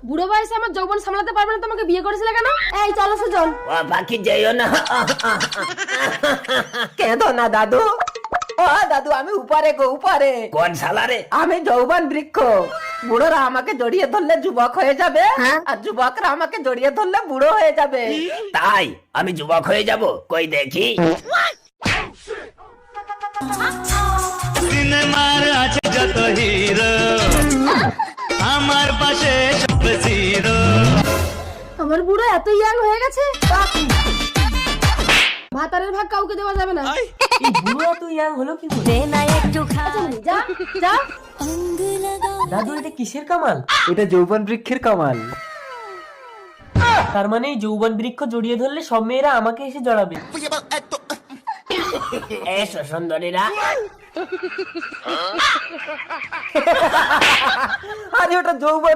বুড়ো বয়সে আমার যৌবন সামলাতে পারবে না, তোমাকে বিয়ে করেছিলে কেন? এই চলো সুজন। ও বাকি যেও না। কেঁদো না দাদু। ও দাদু, আমি উপরে গো, উপরে। কোন শালারে? আমি যৌবন বৃক্ষ। বুড়োরা আমাকে জড়িয়ে ধরলে যুবক হয়ে যাবে, আর যুবকরা আমাকে জড়িয়ে ধরলে বুড়ো হয়ে যাবে। তাই আমি যুবক হয়ে যাব? কই দেখি। সিনেমার আছে যত হিরো, আমার পাশে সব জিরো। আমার বুড়ো এত ইয়াং হয়ে গেছে, ভাতারের ভাগ কাউকে দেওয়া যাবে না। এই বুড়ো তো ইয়াং হলো কি করে? যা যা। দাদু, এটা কিসের কামাল? এটা যৌবন বৃক্ষের কামাল। তার মানে এই যৌবন বৃক্ষ জড়িয়ে ধরলে সব মেয়েরা আমাকে এসে জড়াবে। এসো সুন্দরীরা। আরে ওটা যৌবন